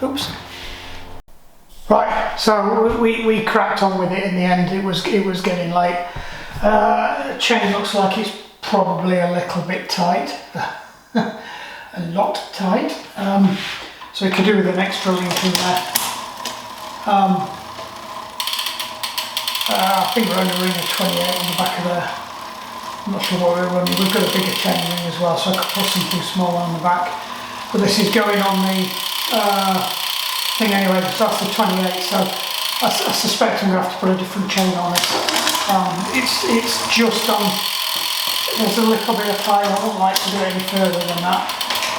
Oops. Right, so we cracked on with it in the end. It was getting late. Chain looks like it's probably a little bit tight, a lot tight. So we could do with an extra link in there. I think we're only running a 28 on the back of there. I'm not sure what we're running. We've got a bigger chain ring as well, so I could put something smaller on the back. But this is going on the thing anyway, so that's the 28, so I suspect I'm going to have to put a different chain on it. It's just on, there's a little bit of fire. I wouldn't like to do it any further than that,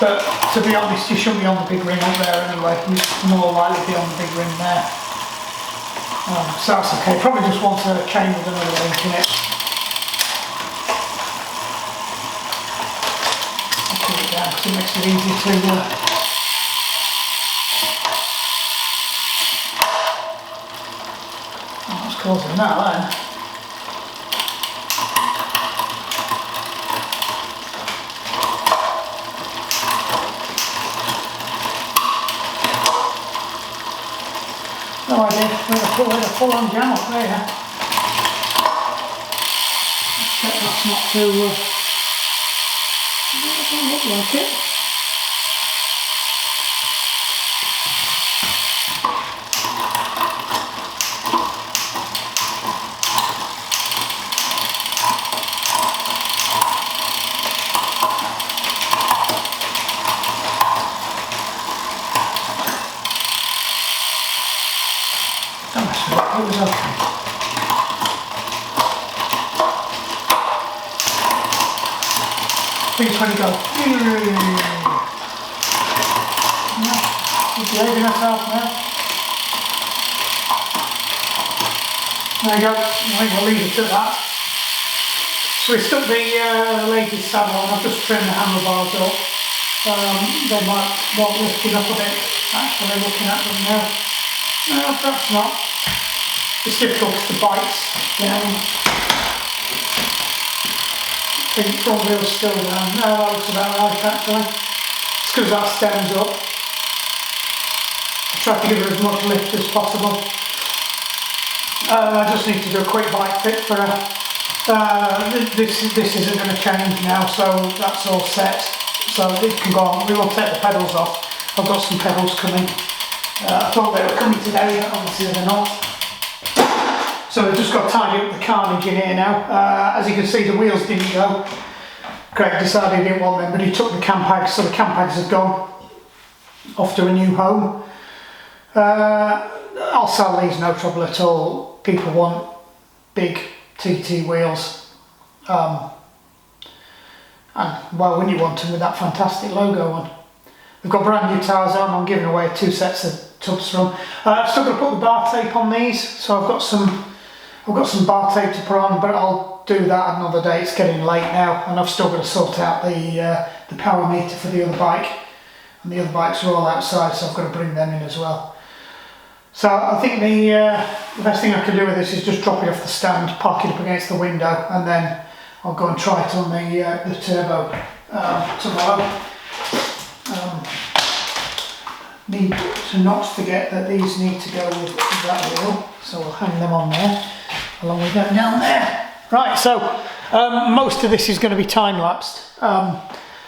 but to be honest, you shouldn't be on the big ring up there anyway. You're more likely to be on the big ring there. So that's okay, probably just want a chain with another link in it. I'll put it down because it makes it easier to causing that then. No idea, we're going to pull on jam up there. Let's check that's not too, it doesn't look like it. It was okay. Please, when you go, you're behaving yourself now. There you go. I think we'll leave it at that. So we stuck the ladies' saddle on. I've just trimmed the handlebars up. They might want lifting up a bit. Actually, looking at them now. No, perhaps not. It's difficult because the bike's down. I think the front wheel's still down. No, that looks about right actually. It's because that stems up. I try to give her as much lift as possible. I just need to do a quick bike fit for her. This isn't going to change now, so that's all set. So it can go on. We will take the pedals off. I've got some pedals coming. I thought they were coming today, but obviously they're not. So we've just got to tidy up the carnage in here now. As you can see, the wheels didn't go. Greg decided he didn't want them, but he took the cam pegs, so the cam pegs have gone off to a new home. I'll sell these, no trouble at all. People want big TT wheels. And why wouldn't you want them with that fantastic logo on? We've got brand new tyres on. I'm giving away 2 sets of tubs from. I'm still going to put the bar tape on these, so I've got some bar tape to put on, but I'll do that another day. It's getting late now, and I've still got to sort out the power meter for the other bike, and the other bikes are all outside, so I've got to bring them in as well. So I think the best thing I can do with this is just drop it off the stand, park it up against the window, and then I'll go and try it on the turbo tomorrow. Need to not forget that these need to go with that wheel, so we'll hang them on there along with them down there. Right, so most of this is going to be time lapsed.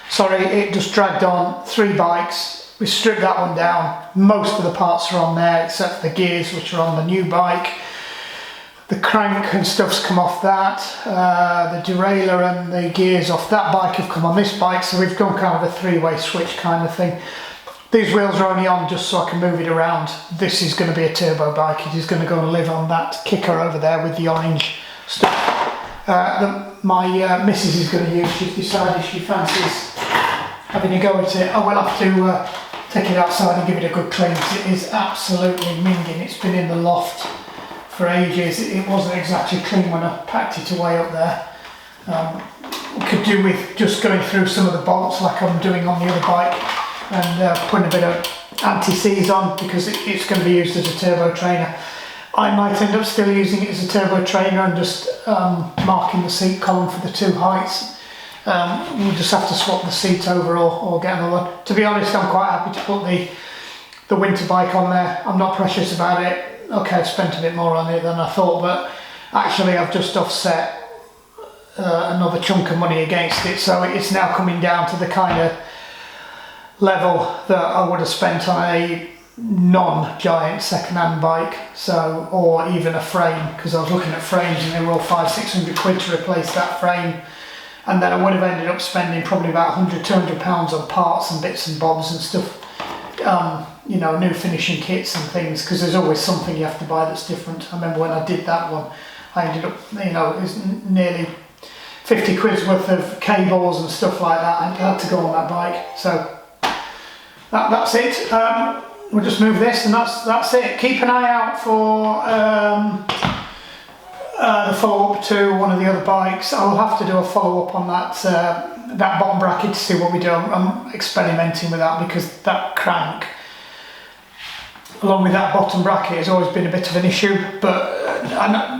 Sorry, it just dragged on 3 bikes. We stripped that one down. Most of the parts are on there except for the gears, which are on the new bike. The crank and stuff's come off that. The derailleur and the gears off that bike have come on this bike, so we've gone kind of a 3-way switch kind of thing. These wheels are only on just so I can move it around. This is going to be a turbo bike. It is going to go and live on that kicker over there with the orange stuff. My missus is going to use. She's decided she fancies having a go at it. I will have to take it outside and give it a good clean. It is absolutely minging. It's been in the loft for ages. It wasn't exactly clean when I packed it away up there. Could do with just going through some of the bolts like I'm doing on the other bike, and putting a bit of anti-seize on because it's going to be used as a turbo trainer. I might end up still using it as a turbo trainer and just marking the seat column for the 2 heights. We'll just have to swap the seat over or get another one. To be honest, I'm quite happy to put the the winter bike on there. I'm not precious about it. Okay, I spent a bit more on it than I thought, but actually I've just offset another chunk of money against it, so it's now coming down to the kind of level that I would have spent on a non-Giant second-hand bike, so, or even a frame, because I was looking at frames and they were all 500-600 quid to replace that frame, and then I would have ended up spending probably about £100-200 on parts and bits and bobs and stuff, you know, new finishing kits and things, because there's always something you have to buy that's different. I remember when I did that one, I ended up, you know, it was nearly 50 quid's worth of cables and stuff like that. I had to go on that bike, so that's it. We'll just move this, and that's it. Keep an eye out for the follow-up to one of the other bikes. I'll have to do a follow-up on that bottom bracket to see what we do. I'm experimenting with that, because that crank, along with that bottom bracket, has always been a bit of an issue. But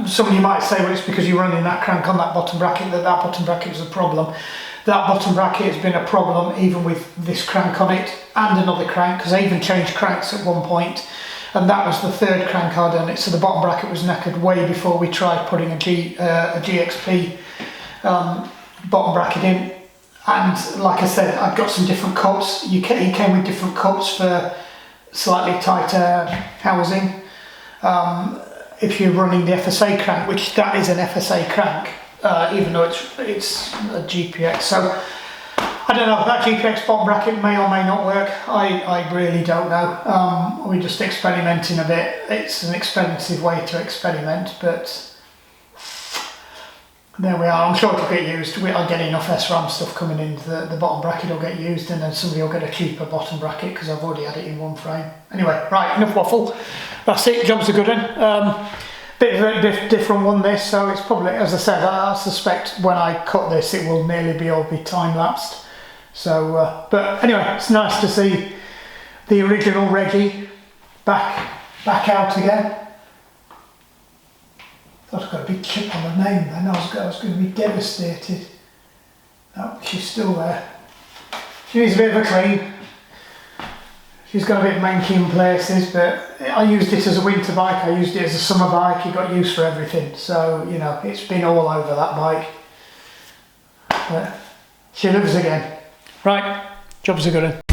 some of you might say, well, it's because you're running that crank on that bottom bracket that bottom bracket was a problem. That bottom bracket has been a problem even with this crank on it and another crank, because I even changed cranks at one point, and that was the third crank I'd done it, so the bottom bracket was knackered way before we tried putting a GXP bottom bracket in. And like I said, I've got some different cups. He came with different cups for slightly tighter housing. If you're running the FSA crank, which that is an FSA crank, even though it's a GPX, so I don't know, that GPX bottom bracket may or may not work. I really don't know. We're just experimenting a bit. It's an expensive way to experiment, but there we are. I'm sure it'll get used. I'll get enough SRAM stuff coming in, the bottom bracket will get used, and then somebody will get a cheaper bottom bracket because I've already had it in one frame. Anyway, right, enough waffle. That's it, job's a good one. Bit of a different one this, so it's probably, as I said, I suspect when I cut this it will nearly all be time-lapsed. So, but anyway, it's nice to see the original Reggie back out again. Thought I got a big chip on the name then, I was going to be devastated. No, she's still there. She needs a bit of a clean. She's got a bit manky in places, but I used it as a winter bike, I used it as a summer bike, it got used for everything. So, you know, it's been all over that bike. But she lives again. Right, job's a good one.